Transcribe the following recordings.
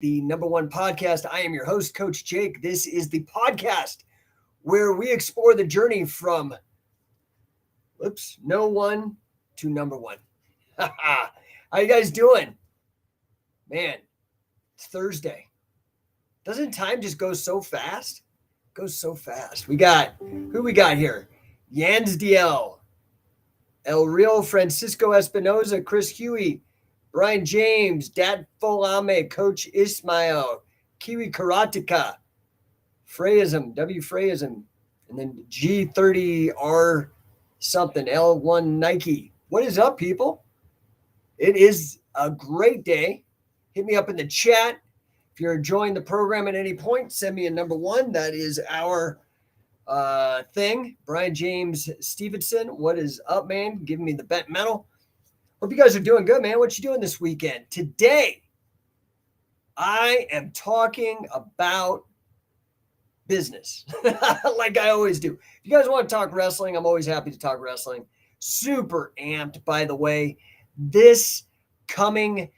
the No1 Podcast. I am your host, Coach Jake. This is the podcast where we explore the journey from, no one to number one. How you guys doing? Man, it's Thursday. Doesn't time just go so fast? It goes so fast. Who we got here? Jans DL, El Real Francisco Espinoza, Chris Huey, Brian James, Dad Folame, Coach Ismail, Kiwi Karateka, Freyism, W Freyism, and then G30R something, L1 Nike. What is up, people? It is a great day. Hit me up in the chat. If you're enjoying the program at any point, send me a number one. That is our thing. Brian James Stevenson, what is up, man? Giving me the bent metal. Hope you guys are doing good, man. What you doing this weekend? Today, I am talking about business, like I always do. If you guys want to talk wrestling, I'm always happy to talk wrestling. Super amped, by the way. This coming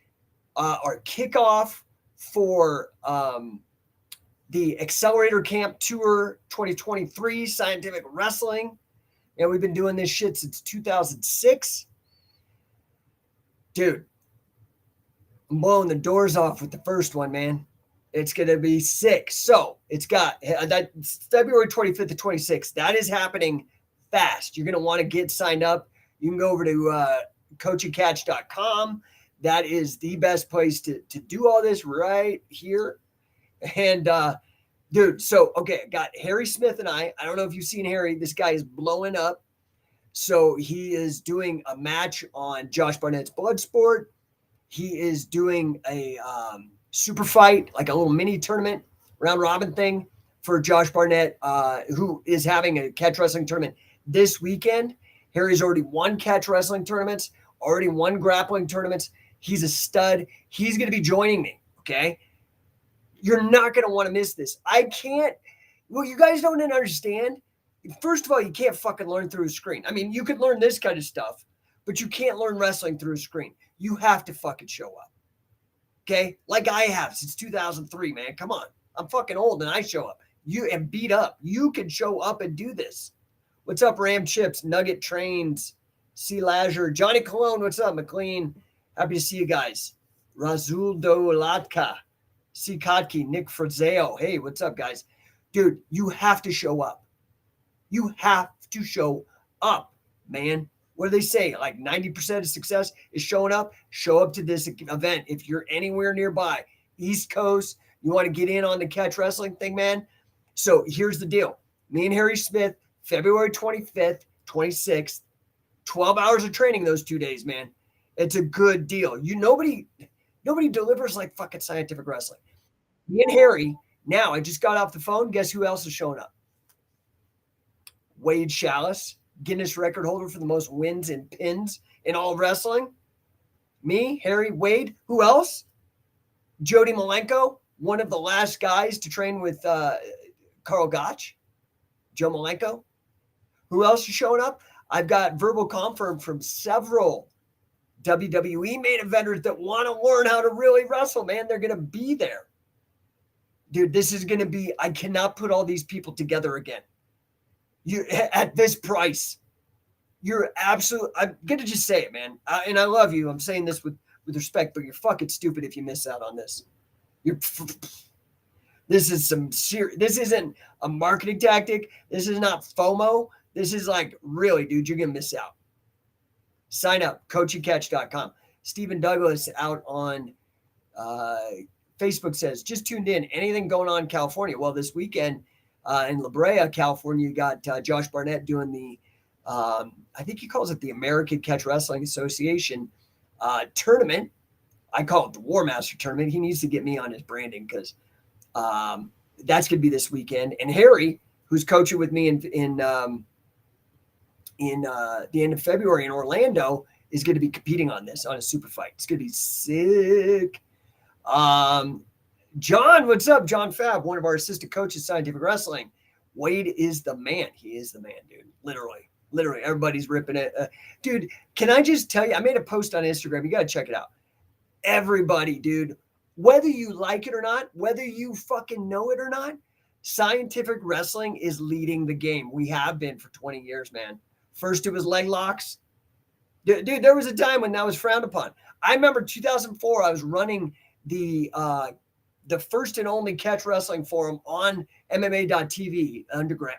our kickoff for the Accelerator Camp Tour 2023 Scientific Wrestling. And we've been doing this shit since 2006. Dude, I'm blowing the doors off with the first one, man. It's going to be sick. So it's got that February 25th to 26th. That is happening fast. You're going to want to get signed up. You can go over to coachandcatch.com. That is the best place to do all this right here. And dude, so, okay, got Harry Smith and I don't know if you've seen Harry. This guy is blowing up. So he is doing a match on Josh Barnett's Bloodsport. He is doing a super fight, like a little mini tournament, round robin thing for Josh Barnett, who is having a catch wrestling tournament this weekend. Harry's already won catch wrestling tournaments, already won grappling tournaments. He's a stud. He's going to be joining me, okay? You're not going to want to miss this. You guys don't understand. First of all, you can't fucking learn through a screen. I mean, you could learn this kind of stuff, but you can't learn wrestling through a screen. You have to fucking show up. Okay? Like I have since 2003, man. Come on. I'm fucking old and I show up. You and beat up. You can show up and do this. What's up, Ram Chips, Nugget Trains, C. Lazure, Johnny Cologne. What's up, McLean? Happy to see you guys. Razul Dolatka, C. Kotke, Nick Frazeo. Hey, what's up, guys? Dude, you have to show up. You have to show up, man. What do they say? Like 90% of success is showing up. Show up to this event. If you're anywhere nearby, East Coast, you want to get in on the catch wrestling thing, man. So here's the deal. Me and Harry Smith, February 25th, 26th, 12 hours of training those 2 days, man. It's a good deal. Nobody delivers like fucking scientific wrestling. Me and Harry, now I just got off the phone. Guess who else is showing up? Wade Chalice, Guinness record holder for the most wins and pins in all wrestling. Me, Harry, Wade. Who else? Jody Malenko, one of the last guys to train with Carl Gotch. Joe Malenko. Who else is showing up? I've got verbal confirm from several WWE main eventers that want to learn how to really wrestle, man. They're going to be there. Dude, this is going to be, I cannot put all these people together again. You at this price, you're absolute. I'm gonna just say it, man. And I love you. I'm saying this with respect, but you're fucking stupid if you miss out on this. This is some serious. This isn't a marketing tactic. This is not FOMO. This is like, really, dude, you're gonna miss out. Sign up, coachandcatch.com. Stephen Douglas out on Facebook says, just tuned in. Anything going on in California? Well, this weekend. In La Brea, California, you got Josh Barnett doing the, I think he calls it the American Catch Wrestling Association tournament. I call it the War Master tournament. He needs to get me on his branding because that's going to be this weekend. And Harry, who's coaching with me in the end of February in Orlando, is going to be competing on this, on a super fight. It's going to be sick. John, what's up? John Fab, one of our assistant coaches, Scientific Wrestling. Wade is the man. He is the man, dude. Literally. Everybody's ripping it. Dude, can I just tell you, I made a post on Instagram. You got to check it out. Everybody, dude, Whether you like it or not, whether you fucking know it or not, scientific wrestling is leading the game. We have been for 20 years, man. First, it was leg locks. Dude, there was a time when that was frowned upon. I remember 2004, I was running the first and only catch wrestling forum on MMA.tv,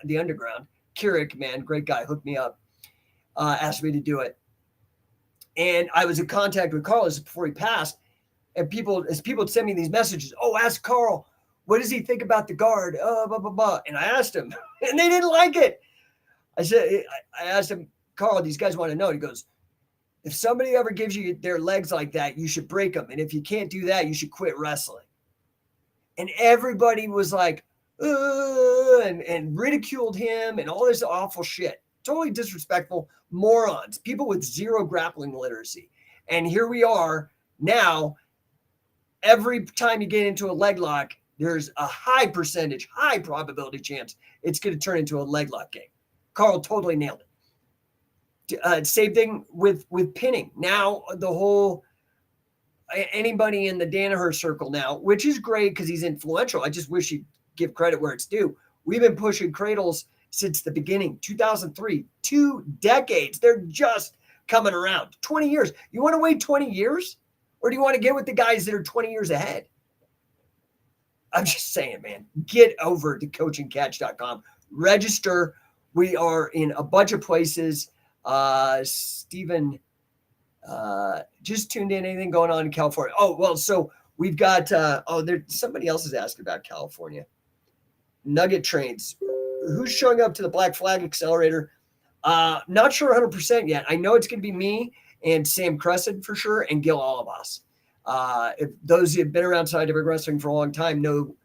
the underground. Keurig, man, great guy, hooked me up, asked me to do it. And I was in contact with Carlos before he passed. And people would send me these messages, oh, ask Carl, what does he think about the guard? Blah, blah, blah. And I asked him, and they didn't like it. I asked him, Carl, these guys want to know. He goes, if somebody ever gives you their legs like that, you should break them. And if you can't do that, you should quit wrestling. And everybody was like, and ridiculed him and all this awful shit. Totally disrespectful morons, people with zero grappling literacy. And here we are now. Every time you get into a leg lock, there's a high probability chance it's going to turn into a leg lock game. Carl totally nailed it. Same thing with pinning. Now the whole anybody in the Danaher circle now, which is great because he's influential. I just wish he'd give credit where it's due. We've been pushing cradles since the beginning, 2003, 2 decades. They're just coming around. 20 years. You want to wait 20 years? Or do you want to get with the guys that are 20 years ahead? I'm just saying, man, get over to coachingcatch.com. Register. We are in a bunch of places. Stephen just tuned in. Anything going on in California? Oh, well, so we've got, somebody else is asking about California. Nugget trains. Who's showing up to the Black Flag Accelerator? Not sure 100% yet. I know it's going to be me and Sam Crescent for sure, and Gil Olivas. If those who have been around scientific wrestling for a long time know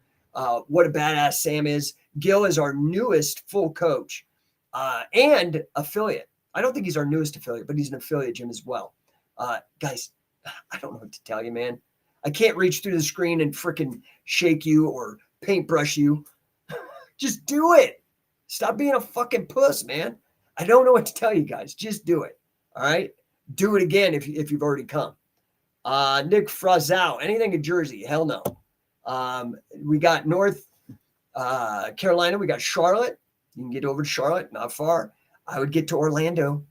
what a badass Sam is. Gil is our newest full coach and affiliate. I don't think he's our newest affiliate, but he's an affiliate gym as well. Guys, I don't know what to tell you, man. I can't reach through the screen and freaking shake you or paintbrush you. Just do it. Stop being a fucking puss, man. I don't know what to tell you guys. Just do it. All right? Do it again if you've already come. Nick Frazau, anything in Jersey? Hell no. We got North Carolina. We got Charlotte. You can get over to Charlotte, not far. I would get to Orlando.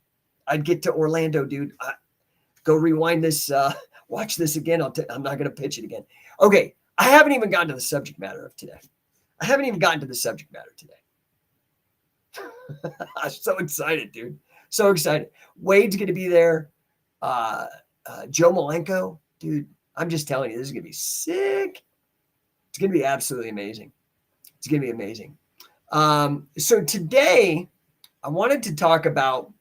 I'd get to Orlando, dude. Go rewind this. Watch this again. I'm not going to pitch it again. Okay. I haven't even gotten to the subject matter of today. I'm so excited, dude. So excited. Wade's going to be there. Joe Malenko, dude, I'm just telling you, this is going to be sick. It's going to be absolutely amazing. So today I wanted to talk about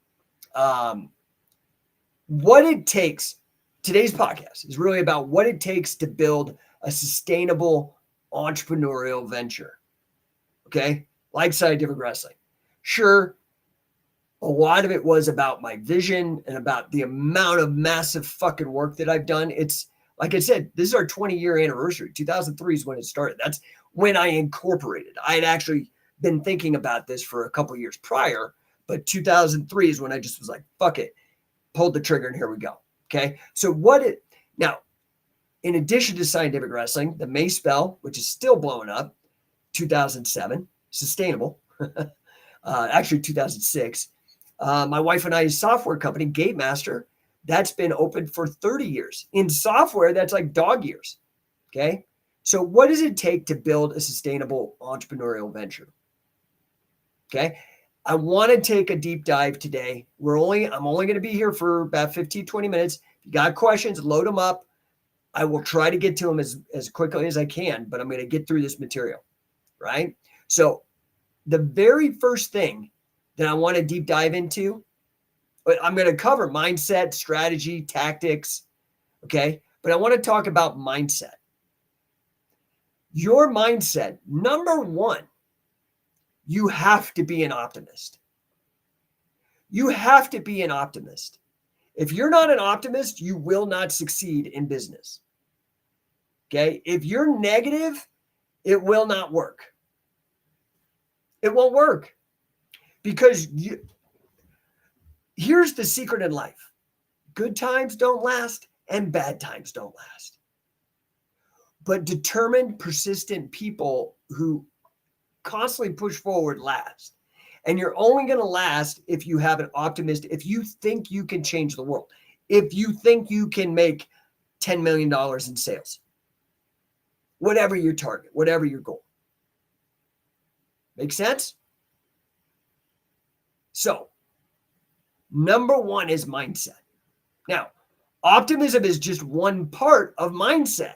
what it takes. Today's podcast is really about what it takes to build a sustainable entrepreneurial venture. Okay? Like scientific wrestling. Sure, a lot of it was about my vision and about the amount of massive fucking work that I've done. It's like I said, this is our 20-year anniversary. 2003 is when it started. That's when I incorporated. I had actually been thinking about this for a couple of years prior, but 2003 is when I just was like, fuck it, pulled the trigger and here we go. Okay. So now, in addition to scientific wrestling, the May spell, which is still blowing up, 2007, sustainable, actually 2006. My wife and I's software company, Gatemaster, that's been open for 30 years. In software, that's like dog years. Okay. So what does it take to build a sustainable entrepreneurial venture? Okay. I want to take a deep dive today. I'm only going to be here for about 15, 20 minutes. If you got questions, load them up. I will try to get to them as quickly as I can, but I'm going to get through this material. Right. So the very first thing that I want to deep dive into, I'm going to cover mindset, strategy, tactics. Okay. But I want to talk about mindset. Your mindset, number one, you have to be an optimist. You have to be an optimist. If you're not an optimist, you will not succeed in business. Okay. If you're negative, it will not work. It won't work because here's the secret in life. Good times don't last and bad times don't last. But determined, persistent people who constantly push forward last. And you're only going to last if you have an optimist, if you think you can change the world, if you think you can make $10 million in sales, whatever your target, whatever your goal. Make sense? So, number one is mindset. Now, optimism is just one part of mindset.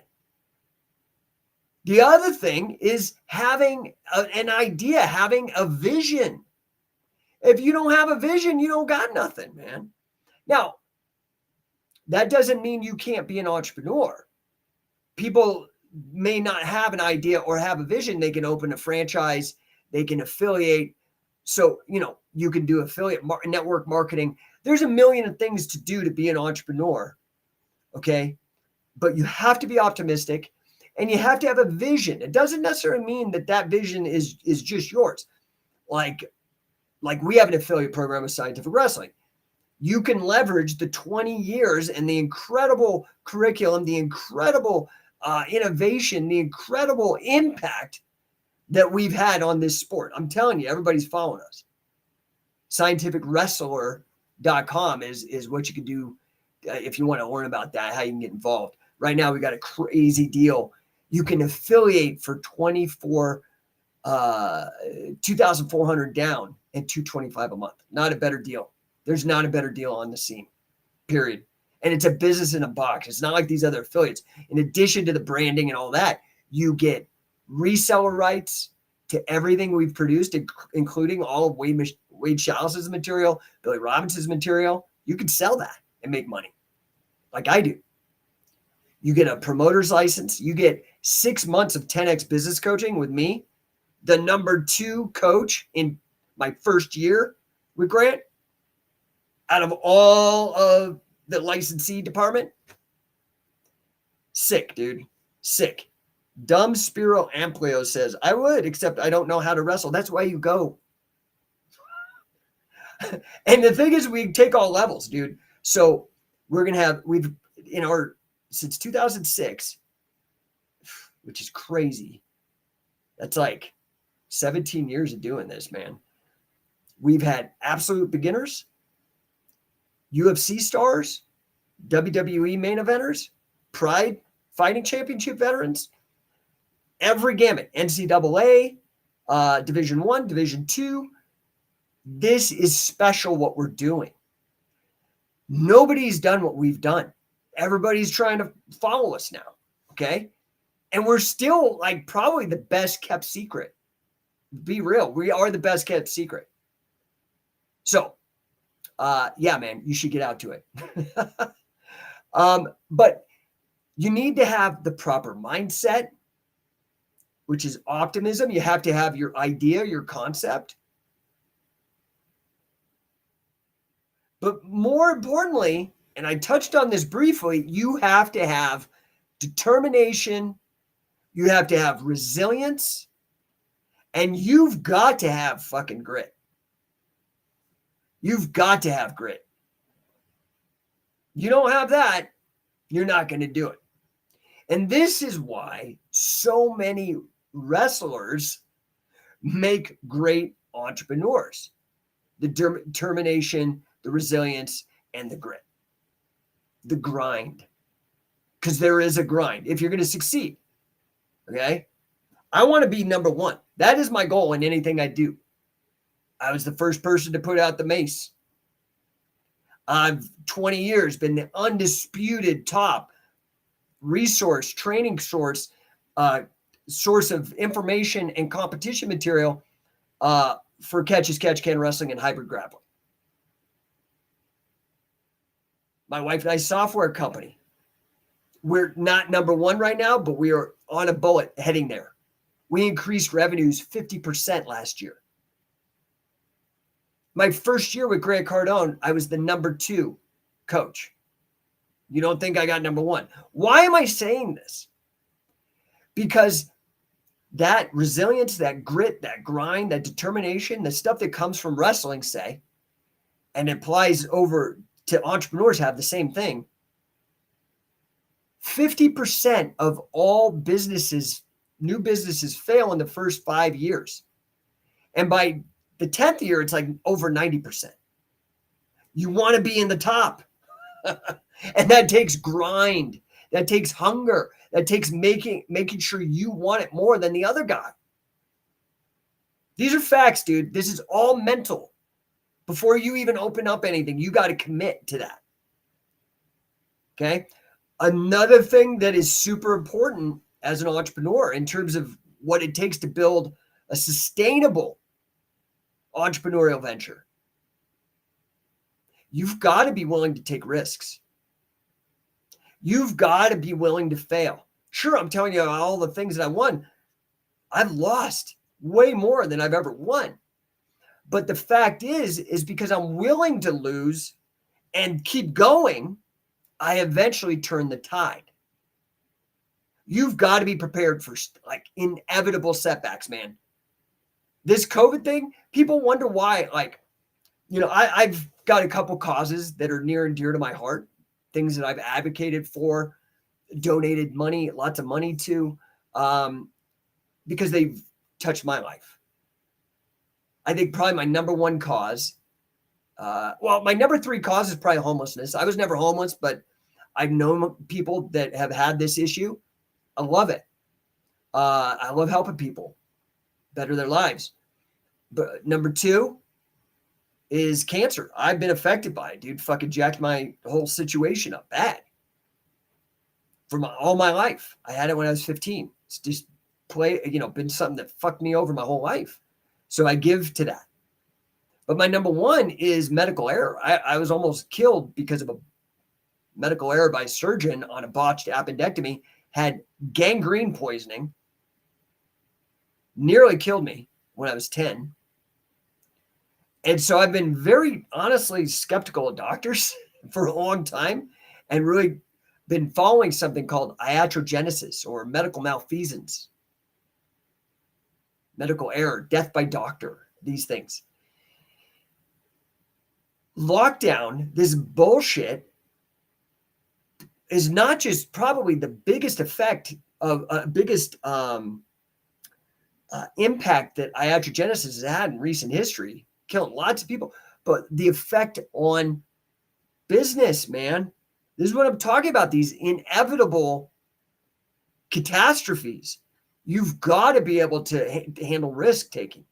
The other thing is having an idea, having a vision. If you don't have a vision, you don't got nothing, man. Now, that doesn't mean you can't be an entrepreneur. People may not have an idea or have a vision. They can open a franchise, they can affiliate. So, you can do affiliate network marketing. There's a million of things to do to be an entrepreneur. Okay. But you have to be optimistic and you have to have a vision. It doesn't necessarily mean that vision is just yours. Like we have an affiliate program with Scientific Wrestling. You can leverage the 20 years and the incredible curriculum, the incredible innovation, the incredible impact that we've had on this sport. I'm telling you, everybody's following us. Scientificwrestler.com is what you can do if you want to learn about that, how you can get involved. Right now, we got a crazy deal. You can affiliate for $2,400 down and $225 a month. Not a better deal. There's not a better deal on the scene, period. And it's a business in a box. It's not like these other affiliates. In addition to the branding and all that, you get reseller rights to everything we've produced, including all of Wade Chalice's material, Billy Robinson's material. You can sell that and make money like I do. You get a promoter's license. You get 6 months of 10X business coaching with me, the number 2 coach in my first year with Grant out of all of the licensee department. Sick, dude. Sick. Dumb Spiro Amplio says, I would, except I don't know how to wrestle. That's why you go. And the thing is, we take all levels, dude. So we're going to have, since 2006, which is crazy. That's like 17 years of doing this, man. We've had absolute beginners, UFC stars, WWE main eventers, Pride Fighting Championship veterans, every gamut, NCAA, Division I, Division II. This is special what we're doing. Nobody's done what we've done. Everybody's trying to follow us now, okay? And we're still like probably the best kept secret. Be real. We are the best kept secret. So, yeah, man, you should get out to it. But you need to have the proper mindset, which is optimism. You have to have your idea, your concept. But more importantly, and I touched on this briefly, you have to have determination, you have to have resilience, and you've got to have fucking grit. You've got to have grit. You don't have that, you're not going to do it. And this is why so many wrestlers make great entrepreneurs. The determination, the resilience, and the grit. The grind. Because there is a grind if you're going to succeed. Okay? I want to be number 1. That is my goal in anything I do. I was the first person to put out the mace. I've 20 years been the undisputed top resource, training source, source of information and competition material for catch-can wrestling and hybrid grappling. My wife and I software company. We're not number 1 right now, but we are on a bullet heading there. We increased revenues 50% last year. My first year with Grant Cardone, I was the number 2 coach. You don't think I got number 1. Why am I saying this? Because that resilience, that grit, that grind, that determination, the stuff that comes from wrestling, say, and applies over to entrepreneurs have the same thing. 50% of all new businesses fail in the first 5 years. And by the 10th year, it's like over 90%. You want to be in the top. And that takes grind. That takes hunger. That takes making sure you want it more than the other guy. These are facts, dude. This is all mental. Before you even open up anything, you got to commit to that. Okay? Another thing that is super important as an entrepreneur in terms of what it takes to build a sustainable entrepreneurial venture, you've got to be willing to take risks. You've got to be willing to fail. Sure, I'm telling you all the things that I won. I've lost way more than I've ever won. But the fact is because I'm willing to lose and keep going, I eventually turn the tide. You've got to be prepared for like inevitable setbacks, man. This COVID thing, people wonder why, like, you know, I've got a couple causes that are near and dear to my heart, things that I've advocated for, donated money, lots of money to, because they've touched my life. I think probably my number one cause, my number 3 cause is probably homelessness. I was never homeless, but I've known people that have had this issue. I love it. I love helping people better their lives. But number 2 is cancer. I've been affected by it, dude. Fucking jacked my whole situation up bad. For all my life. I had it when I was 15. It's just been something that fucked me over my whole life. So I give to that. But my number 1 is medical error. I was almost killed because of a medical error by a surgeon on a botched appendectomy, had gangrene poisoning, nearly killed me when I was 10. And so I've been very honestly skeptical of doctors for a long time and really been following something called iatrogenesis or medical malfeasance, medical error, death by doctor, these things. Lockdown, this bullshit, is not just probably the biggest effect of impact that iatrogenesis has had in recent history, killing lots of people, but the effect on business, man. This is what I'm talking about, these inevitable catastrophes. You've got to be able to handle risk taking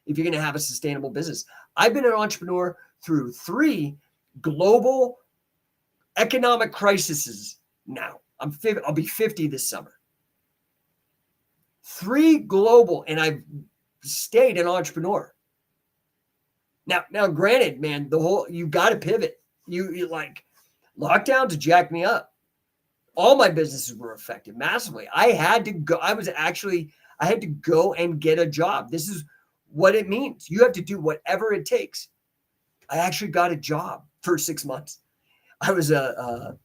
if you're going to have a sustainable business. I've been an entrepreneur through 3 global economic crises now. I'll be 50 this summer. 3 global, and I've stayed an entrepreneur. Now, granted, man, you got to pivot. You like lockdowns jacked me up. All my businesses were affected massively. I had to go. I had to go and get a job. This is what it means. You have to do whatever it takes. I actually got a job for 6 months. I was a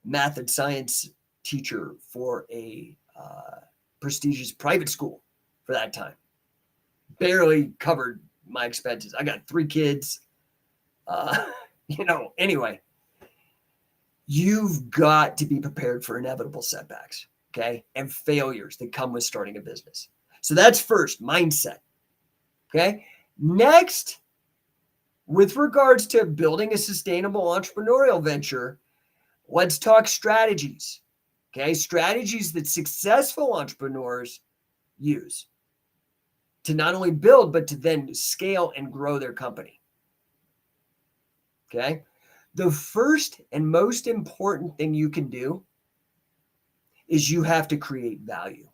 math and science teacher for a prestigious private school for that time. Barely covered my expenses. I got 3 kids. Anyway, you've got to be prepared for inevitable setbacks, okay? And failures that come with starting a business. So that's first, mindset, okay? Next, with regards to building a sustainable entrepreneurial venture, let's talk strategies, okay? Strategies that successful entrepreneurs use to not only build, but to then scale and grow their company, okay? The first and most important thing you can do is you have to create value.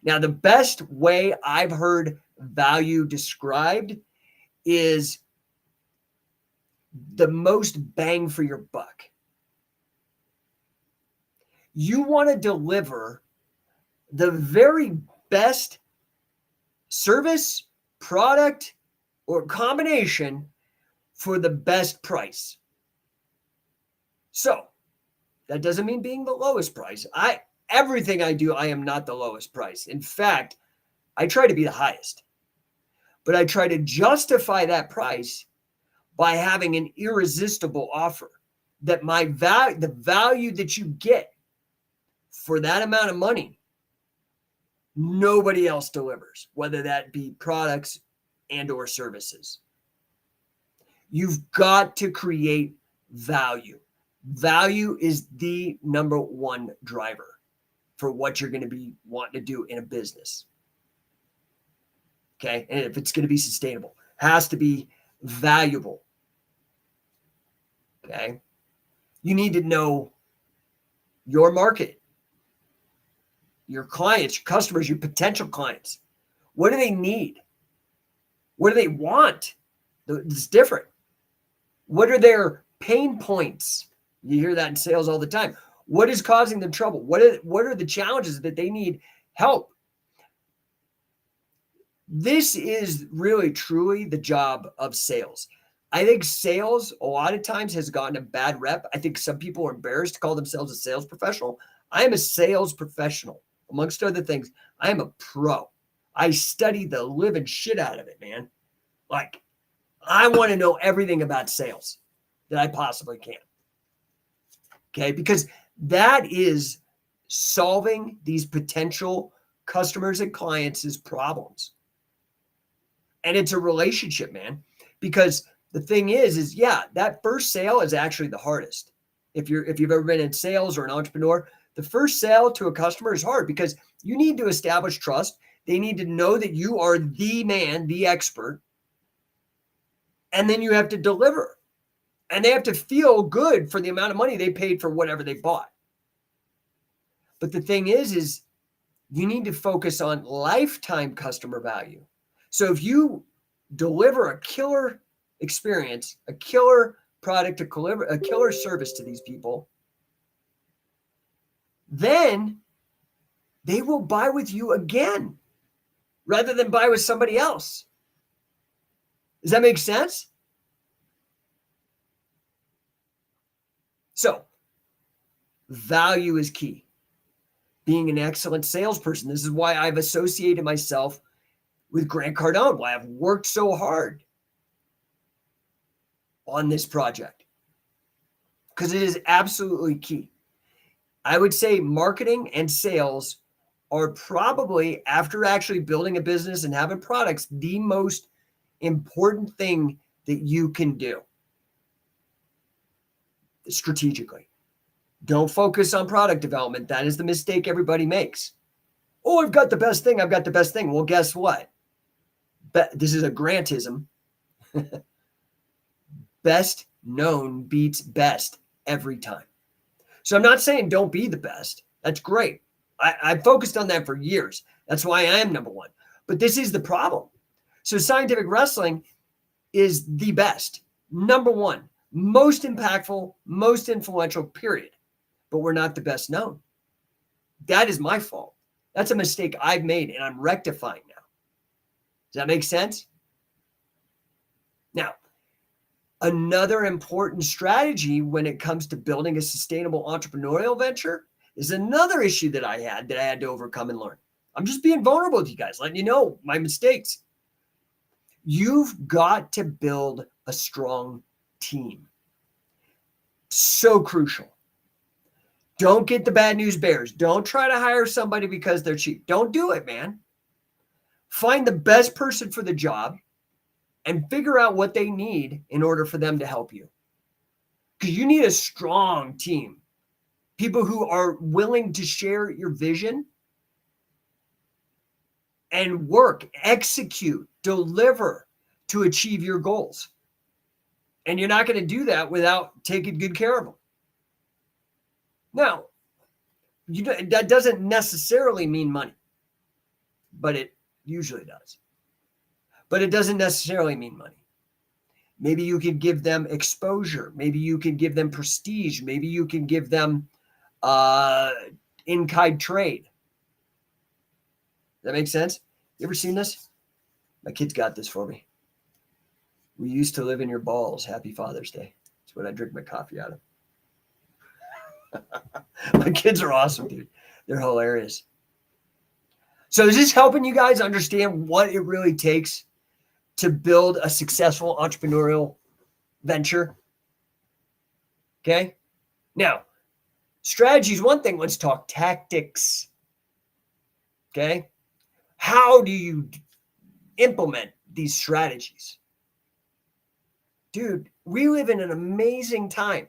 Now, the best way I've heard value described is the most bang for your buck. You want to deliver the very best service, product, or combination for the best price. So that doesn't mean being the lowest price. Everything I do, I am not the lowest price. In fact, I try to be the highest. But I try to justify that price by having an irresistible offer that the value that you get for that amount of money, nobody else delivers, whether that be products and or services. You've got to create value. Value is the number one driver for what you're going to be wanting to do in a business. Okay. And if it's going to be sustainable, has to be valuable. Okay. You need to know your market, your clients, your customers, your potential clients. What do they need? What do they want? It's different. What are their pain points? You hear that in sales all the time. What is causing them trouble? What are the challenges that they need help? This is really, truly the job of sales. I think sales a lot of times has gotten a bad rep. I think some people are embarrassed to call themselves a sales professional. I am a sales professional. Amongst other things, I am a pro. I study the living shit out of it, man. Like, I want to know everything about sales that I possibly can. Okay, because that is solving these potential customers and clients' problems. And it's a relationship, man, because the thing is yeah, that first sale is actually the hardest. If you've ever been in sales or an entrepreneur, the first sale to a customer is hard because you need to establish trust. They need to know that you are the man, the expert. And then you have to deliver. And they have to feel good for the amount of money they paid for whatever they bought. But the thing is you need to focus on lifetime customer value. So if you deliver a killer experience, a killer product, a killer service to these people, then they will buy with you again rather than buy with somebody else. Does that make sense? So, value is key. Being an excellent salesperson. This is why I've associated myself with Grant Cardone, why I've worked so hard on this project. Because it is absolutely key. I would say marketing and sales are probably, after actually building a business and having products, the most important thing that you can do strategically. Don't focus on product development. That is the mistake everybody makes. Oh, I've got the best thing. I've got the best thing. Well, guess what? This is a Grantism. Best known beats best every time. So I'm not saying don't be the best. That's great. I focused on that for years. That's why I am number one. But this is the problem. So scientific wrestling is the best. Number one, most impactful, most influential, period. But we're not the best known. That is my fault. That's a mistake I've made and I'm rectifying now. Does that make sense? Now, another important strategy when it comes to building a sustainable entrepreneurial venture is another issue that I had to overcome and learn. I'm just being vulnerable with you guys, letting you know my mistakes. You've got to build a strong team. So crucial. Don't get the bad news bears. Don't try to hire somebody because they're cheap. Don't do it, man. Find the best person for the job and figure out what they need in order for them to help you. Because you need a strong team. People who are willing to share your vision and work, execute, deliver to achieve your goals. And you're not going to do that without taking good care of them. Now, that doesn't necessarily mean money, but it usually does. But it doesn't necessarily mean money. Maybe you could give them exposure. Maybe you could give them prestige. Maybe you can give them in-kind trade. Does that make sense? You ever seen this? My kids got this for me. We used to live in your balls. Happy Father's Day. That's what I drink my coffee out of. My kids are awesome, dude. They're hilarious. So is this helping you guys understand what it really takes to build a successful entrepreneurial venture? Okay. Now, Strategy is one thing. Let's talk tactics. Okay. How do you implement these strategies? Dude, we live in an amazing time.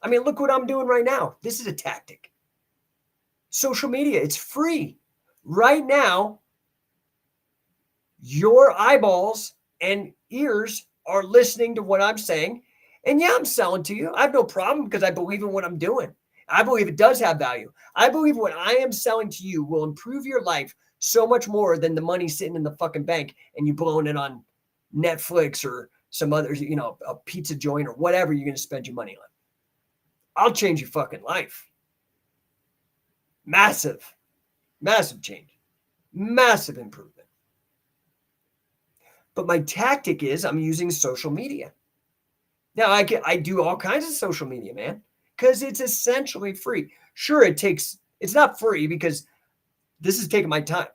I mean, look what I'm doing right now. This is a tactic. Social media, it's free. Right now, your eyeballs and ears are listening to what I'm saying. And yeah, I'm selling to you. I have no problem because I believe in what I'm doing. I believe it does have value. I believe what I am selling to you will improve your life so much more than the money sitting in the fucking bank and you blowing it on Netflix or some other, a pizza joint or whatever you're going to spend your money on. I'll change your fucking life. Massive change, massive improvement. But my tactic is I'm using social media. Now I do all kinds of social media, man, because it's essentially free. Sure, it's not free because this is taking my time.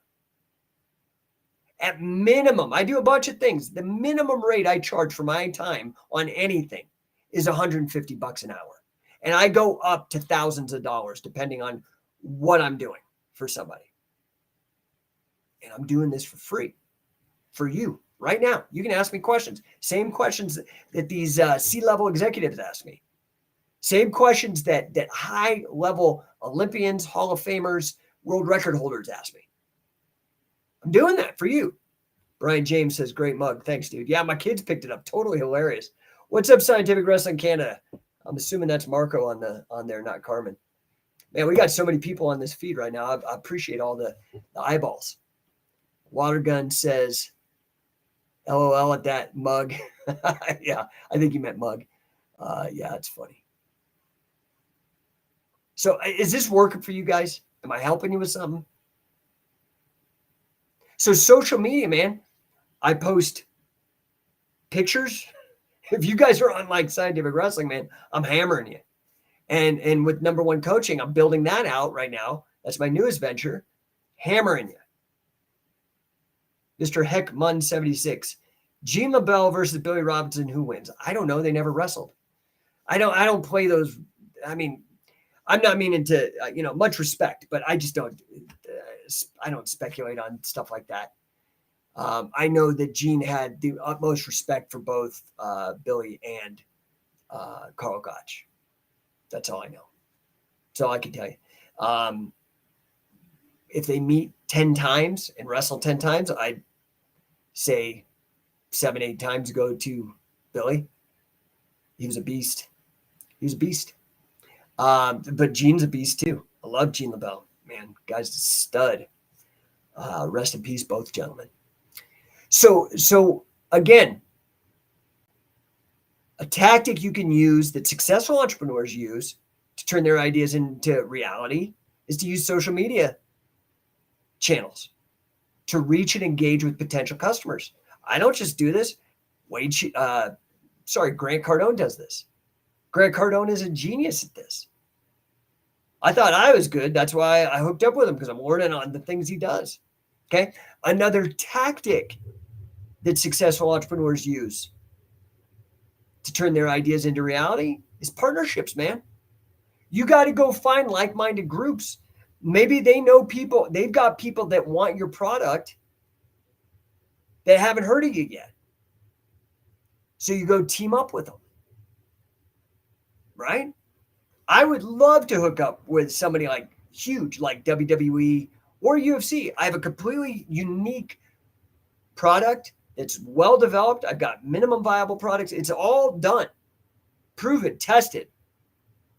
At minimum, I do a bunch of things. The minimum rate I charge for my time on anything is $150 an hour. And I go up to thousands of dollars depending on what I'm doing for somebody. And I'm doing this for free for you right now. You can ask me questions. Same questions that these C-level executives ask me. Same questions that high-level Olympians, Hall of Famers, world record holders ask me. I'm doing that for you. Brian James says, great mug. Thanks, dude. Yeah, my kids picked it up. Totally hilarious. What's up, Scientific Wrestling Canada? I'm assuming that's Marco on there, not Carmen. Man, we got so many people on this feed right now. I appreciate all the eyeballs. Watergun says, LOL at that mug. Yeah, I think you meant mug. Yeah, it's funny. So is this working for you guys? Am I helping you with something? So social media, man, I post pictures. If you guys are on like Scientific Wrestling, man, I'm hammering you. And with No1 Coaching, I'm building that out right now. That's my newest venture. Hammering you. Mr. Heckmun76. Gene LaBelle versus Billy Robinson, who wins? I don't know. They never wrestled. I don't play those. I mean, I'm not meaning to, much respect, but I just don't. I don't speculate on stuff like that. I know that Gene had the utmost respect for both Billy and Carl Gotch. That's all I know. That's all I can tell you. If they meet 10 times and wrestle 10 times, I'd say 7, 8 times go to Billy. He was a beast. But Gene's a beast too. I love Gene LaBelle. Man, guy's a stud. Rest in peace, both gentlemen. So again, a tactic you can use that successful entrepreneurs use to turn their ideas into reality is to use social media channels to reach and engage with potential customers. I don't just do this. Grant Cardone does this. Grant Cardone is a genius at this. I thought I was good. That's why I hooked up with him, because I'm learning on the things he does. Okay. Another tactic that successful entrepreneurs use to turn their ideas into reality is partnerships, man. You got to go find like-minded groups. Maybe they know people, they've got people that want your product that haven't heard of you yet. So you go team up with them, right? I would love to hook up with somebody like huge, like WWE or UFC. I have a completely unique product. It's well developed. I've got minimum viable products. It's all done, proven, tested.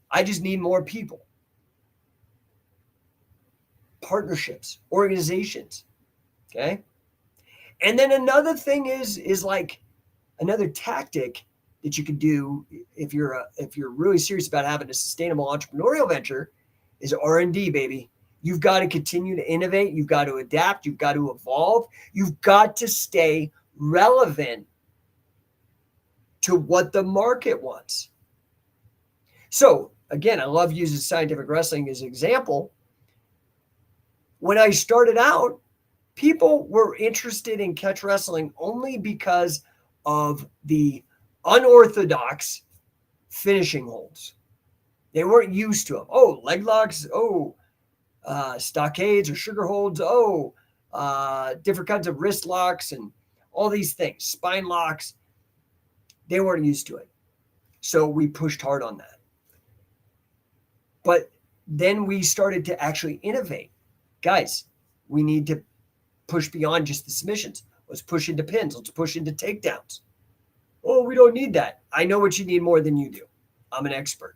I just need more people. Partnerships, organizations. Okay. And then another thing is like another tactic that you can do if you're really serious about having a sustainable entrepreneurial venture is R&D, baby. You've got to continue to innovate. You've got to adapt. You've got to evolve. You've got to stay relevant to what the market wants. So again, I love using Scientific Wrestling as an example. When I started out, people were interested in catch wrestling only because of the unorthodox finishing holds. They weren't used to them. Oh, leg locks. Oh, stockades or sugar holds. Oh, different kinds of wrist locks and all these things, spine locks. They weren't used to it. So we pushed hard on that. But then we started to actually innovate. Guys, we need to push beyond just the submissions. Let's push into pins. Let's push into takedowns. Oh, we don't need that. I know what you need more than you do. I'm an expert.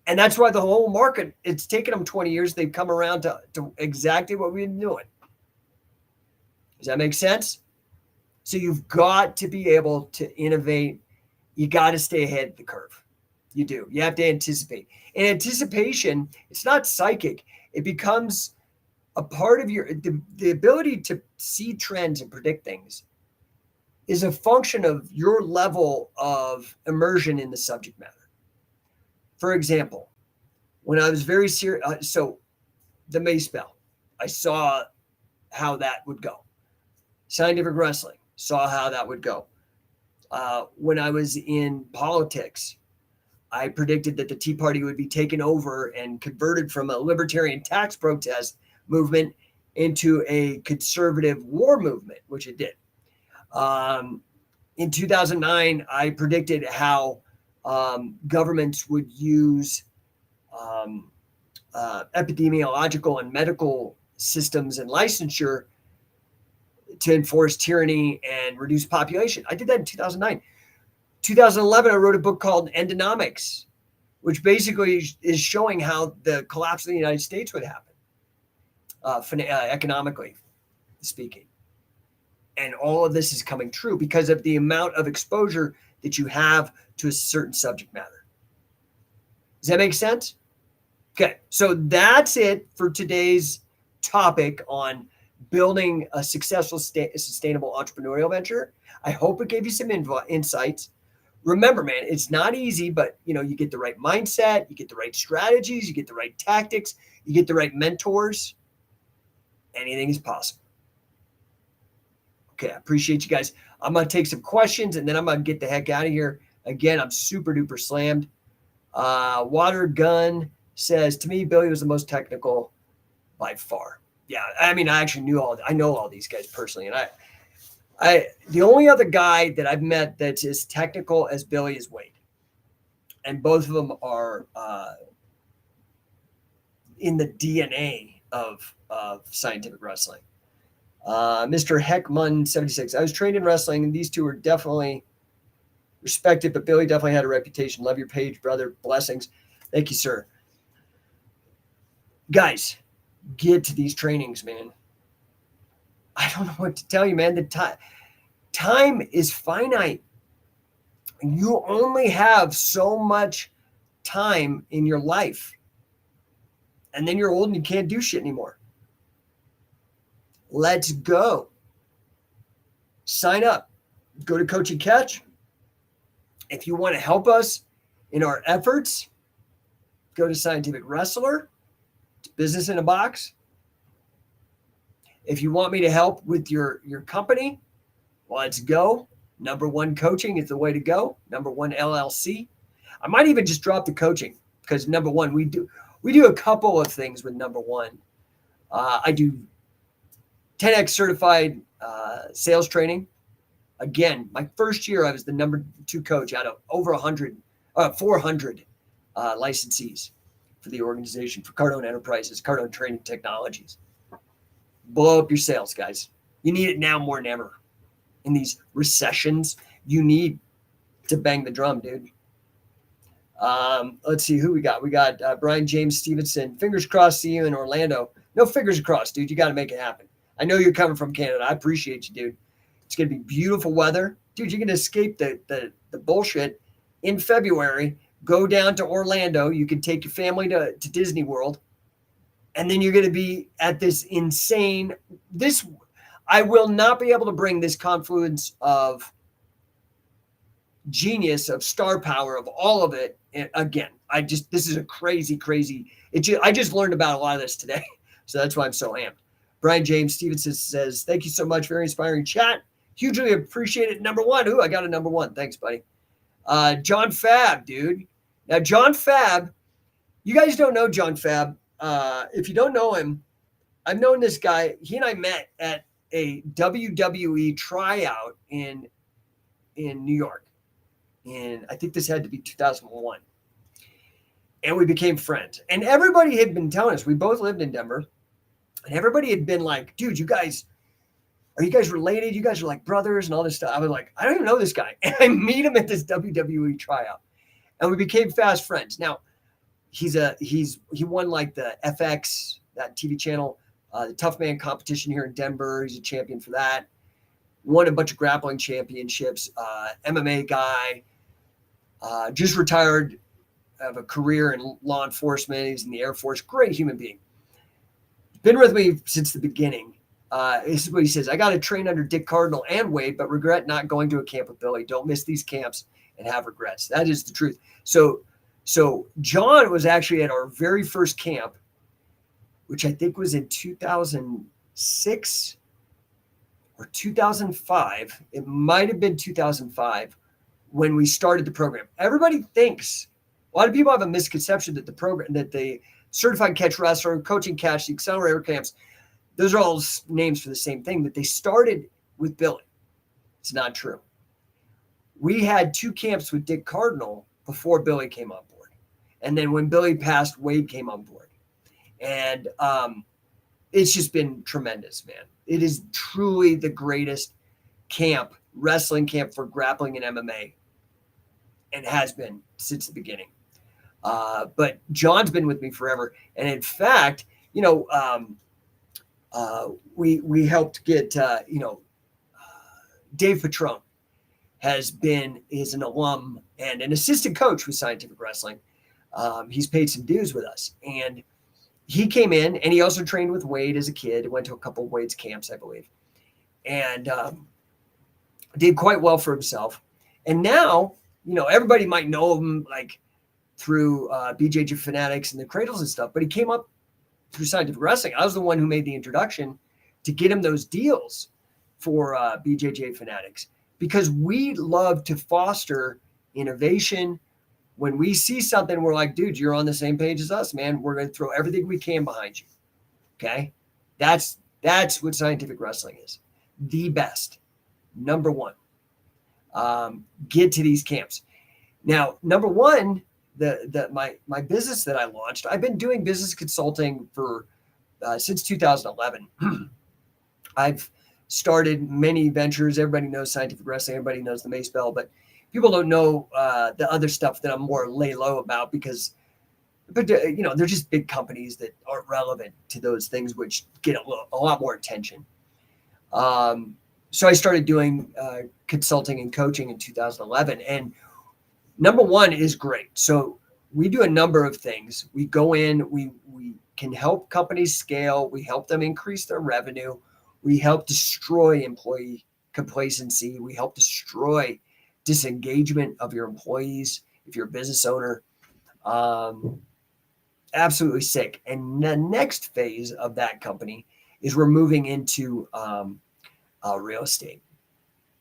And that's why the whole market, it's taken them 20 years. They've come around to exactly what we've been doing. Does that make sense? So you've got to be able to innovate. You got to stay ahead of the curve. You do. You have to anticipate. And anticipation, it's not psychic. It becomes a part of the ability to see trends and predict things is a function of your level of immersion in the subject matter. For example, when I was very serious, so the mace bell, I saw how that would go. Scientific wrestling, saw how that would go. When I was in politics, I predicted that the Tea Party would be taken over and converted from a libertarian tax protest movement into a conservative war movement, which it did. In 2009, I predicted how governments would use epidemiological and medical systems and licensure to enforce tyranny and reduce population. I did that in 2009. 2011, I wrote a book called Endonomics, which basically is showing how the collapse of the United States would happen, economically speaking. And all of this is coming true because of the amount of exposure that you have to a certain subject matter. Does that make sense? Okay, so that's it for today's topic on building a successful, sustainable entrepreneurial venture. I hope it gave you some insights. Remember, man, it's not easy, but you get the right mindset, you get the right strategies, you get the right tactics, you get the right mentors. Anything is possible. Okay, I appreciate you guys. I'm going to take some questions and then I'm going to get the heck out of here. Again, I'm super duper slammed. Water Gun says, to me, Billy was the most technical by far. Yeah, I mean, I actually I know all these guys personally. And the only other guy that I've met that's as technical as Billy is Wade. And both of them are in the DNA of scientific wrestling. Mr. Heckman 76. I was trained in wrestling, and these two were definitely respected, but Billy definitely had a reputation. Love your page, brother. Blessings. Thank you, sir. Guys, get to these trainings, man. I don't know what to tell you, man. The time is finite. You only have so much time in your life. And then you're old and you can't do shit anymore. Let's go. Sign up. Go to Coach and Catch. If you want to help us in our efforts, go to Scientific Wrestler. It's business in a box. If you want me to help with your company, let's go. No1 Coaching is the way to go. No1 LLC. I might even just drop the coaching because No1, we do a couple of things with No1. I do 10X certified sales training. Again, my first year, I was the #2 coach out of over 400 licensees for the organization, for Cardone Enterprises, Cardone Training Technologies. Blow up your sales, guys. You need it now more than ever. In these recessions, you need to bang the drum, dude. Let's see who we got. We got Brian James Stevenson. Fingers crossed, see you in Orlando. No fingers crossed, dude. You got to make it happen. I know you're coming from Canada. I appreciate you, dude. It's going to be beautiful weather. Dude, you can escape the bullshit in February. Go down to Orlando. You can take your family to Disney World. And then you're going to be at this insane I will not be able to bring this confluence of genius, of star power, of all of it again. This is a crazy. I just learned about a lot of this today. So that's why I'm so amped. Brian James Stevenson says, thank you so much. Very inspiring chat. Hugely appreciate it. #1. Ooh, I got a #1. Thanks, buddy. John Fab, dude. Now, John Fab You guys don't know John Fab. If you don't know him, I've known this guy. He and I met at a WWE tryout in New York. And I think this had to be 2001. And we became friends. And everybody had been telling us, we both lived in Denver. And everybody had been like, dude, are you guys related? You guys are like brothers and all this stuff. I was like, I don't even know this guy. And I meet him at this WWE tryout. And we became fast friends. Now, he won like the FX, that TV channel, the Tough Man competition here in Denver. He's a champion for that. Won a bunch of grappling championships. MMA guy. Just retired, have a career in law enforcement. He's in the Air Force. Great human being. Been with me since the beginning. This is what he says. I got to train under Dick Cardinal and Wade, but regret not going to a camp with Billy. Don't miss these camps and have regrets. That is the truth. So John was actually at our very first camp, which I think was in 2006 or 2005. It might have been 2005 when we started the program. Everybody thinks, a lot of people have a misconception that the certified catch wrestler, coaching catch, the accelerator camps, those are all names for the same thing, that they started with Billy. It's not true. We had 2 camps with Dick Cardinal before Billy came on board. And then when Billy passed, Wade came on board. And it's just been tremendous, man. It is truly the greatest wrestling camp for grappling and MMA, and has been since the beginning. But John's been with me forever. And in fact, we helped get, Dave Patron is an alum and an assistant coach with Scientific Wrestling. He's paid some dues with us, and he came in, and he also trained with Wade as a kid. Went to a couple of Wade's camps, I believe, and did quite well for himself. And now, everybody might know him like through BJJ Fanatics and the Cradles and stuff, but he came up through Scientific Wrestling. I was the one who made the introduction to get him those deals for BJJ Fanatics, because we love to foster innovation. When we see something, we're like, dude, you're on the same page as us, man. We're going to throw everything we can behind you. Okay? That's what Scientific Wrestling is. The best. Number one. Get to these camps. Now, number one, my business that I launched, I've been doing business consulting for since 2011. I've started many ventures. Everybody knows Scientific Wrestling. Everybody knows the Mace Bell, but people don't know the other stuff that I'm more lay low about, because, they're just big companies that aren't relevant to those things, which get a lot more attention. So I started doing consulting and coaching in 2011, and number one is great. So we do a number of things. We go in, we can help companies scale. We help them increase their revenue. We help destroy employee complacency. We help destroy disengagement of your employees if you're a business owner. Absolutely sick. And the next phase of that company is we're moving into real estate.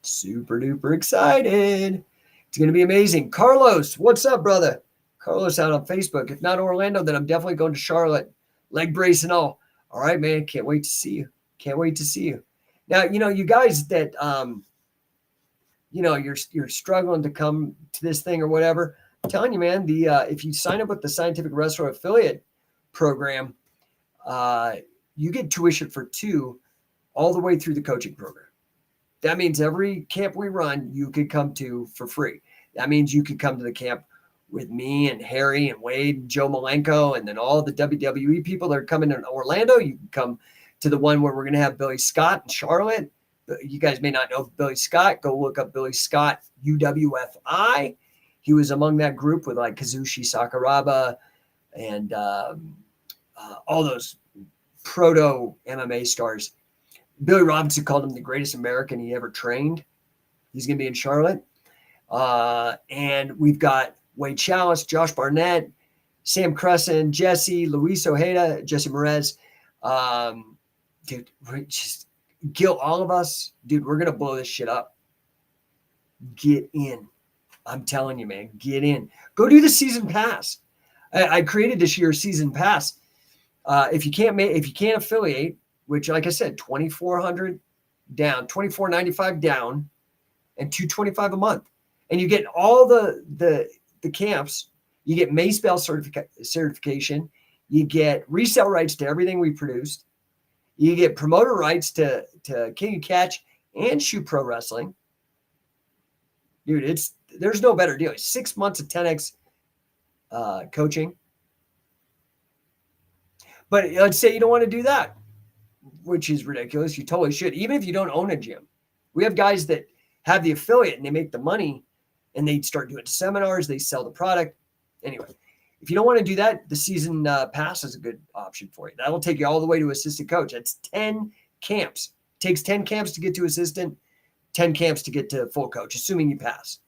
Super duper excited. It's going to be amazing. Carlos, what's up, brother? Carlos out on Facebook. If not Orlando, then I'm definitely going to Charlotte. Leg brace and all. All right, man. Can't wait to see you. Can't wait to see you. Now, you guys that, you're struggling to come to this thing or whatever, I'm telling you, man, if you sign up with the Scientific Wrestler affiliate program, you get tuition for 2 all the way through the coaching program. That means every camp we run, you could come to for free. That means you could come to the camp with me and Harry and Wade and Joe Malenko, and then all the WWE people that are coming in Orlando. You can come to the one where we're going to have Billy Scott in Charlotte. You guys may not know Billy Scott. Go look up Billy Scott, UWFI. He was among that group with like Kazushi Sakuraba and all those proto MMA stars. Billy Robinson called him the greatest American he ever trained. He's going to be in Charlotte. And we've got Wade Chalice, Josh Barnett, Sam Crescent, Jesse, Luis Ojeda, Jesse Merez. Dude, just Gil, all of us, dude, we're going to blow this shit up. Get in. I'm telling you, man, get in. Go do the season pass. I created this year's season pass. If you can't affiliate, which like I said, 2,400 down, 2,495 down, and 225 a month, and you get all the camps. You get Mace Bell certification. You get resale rights to everything we produced. You get promoter rights to King of Catch and Shoot Pro Wrestling. Dude, there's no better deal. 6 months of 10x coaching. But let's say you don't want to do that, which is ridiculous. You totally should, even if you don't own a gym. We have guys that have the affiliate and they make the money and they start doing seminars. They sell the product. Anyway, if you don't want to do that, the season pass is a good option for you. That'll take you all the way to assistant coach. That's 10 camps. It takes 10 camps to get to assistant, 10 camps to get to full coach, assuming you pass.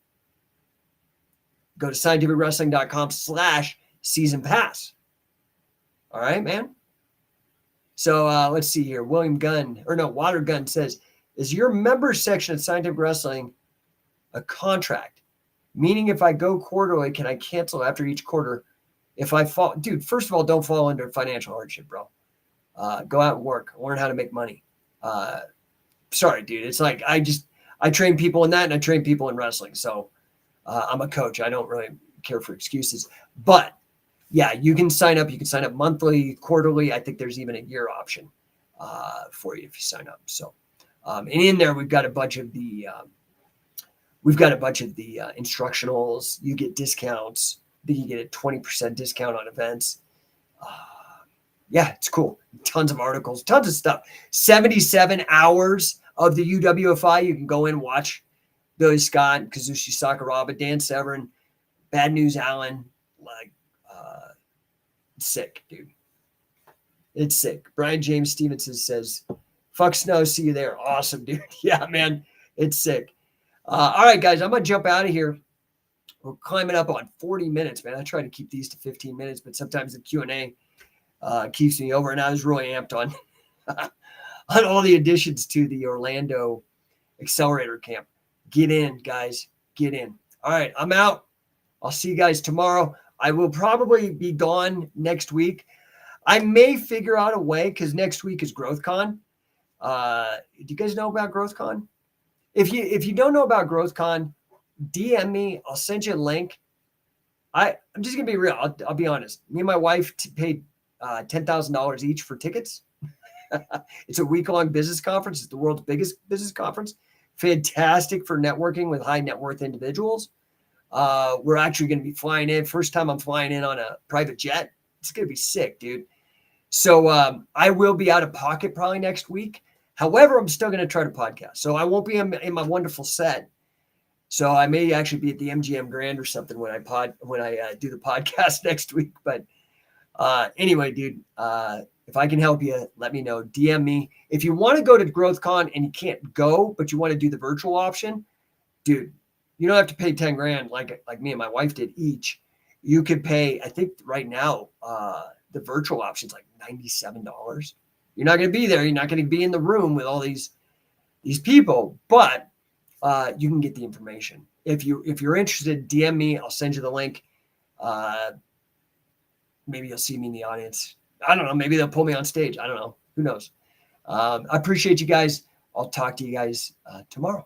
Go to scientificwrestling.com/season pass. All right, man. So let's see here. Water Gun says, is your member section at Scientific Wrestling a contract? Meaning if I go quarterly, can I cancel after each quarter? If I fall, dude, first of all, don't fall under financial hardship, bro. Go out and work, learn how to make money. Sorry, dude. It's like, I train people in that and I train people in wrestling. So I'm a coach. I don't really care for excuses, but yeah, you can sign up. You can sign up monthly, quarterly. I think there's even a year option for you if you sign up. So, and in there, we've got a bunch of the instructionals. You get discounts. I think you get a 20% discount on events. Yeah, it's cool. Tons of articles, tons of stuff. 77 hours of the UWFI. You can go in and watch Billy Scott, Kazushi Sakuraba, Dan Severn, Bad News Allen. Like, sick, dude. It's sick. Brian James Stevenson says, fuck snow, see you there. Awesome, dude. Yeah, man, it's sick. All right, guys, I'm going to jump out of here. We're climbing up on 40 minutes, man. I try to keep these to 15 minutes, but sometimes the Q&A keeps me over, and I was really amped on on all the additions to the Orlando Accelerator Camp. Get in, guys. Get in. All right, I'm out. I'll see you guys tomorrow. I will probably be gone next week. I may figure out a way because next week is GrowthCon. Do you guys know about GrowthCon? If you don't know about GrowthCon, DM me. I'll send you a link. I'm just gonna be real. I'll be honest. Me and my wife paid $10,000 each for tickets. It's a week-long business conference. It's the world's biggest business conference. Fantastic for networking with high net worth individuals. We're actually going to be flying in. First time I'm flying in on a private jet. It's going to be sick, dude. So I will be out of pocket probably next week. However, I'm still going to try to podcast. So I won't be in my wonderful set. So I may actually be at the MGM Grand or something when I do the podcast next week. But anyway, dude, if I can help you, let me know. DM me. If you want to go to GrowthCon and you can't go, but you want to do the virtual option, dude, you don't have to pay 10 grand like me and my wife did each. You could pay, I think right now, the virtual option's like $97. You're not going to be there. You're not going to be in the room with all these people, but you can get the information. If you're interested, DM me. I'll send you the link. Maybe you'll see me in the audience. I don't know. Maybe they'll pull me on stage. I don't know. Who knows? I appreciate you guys. I'll talk to you guys tomorrow.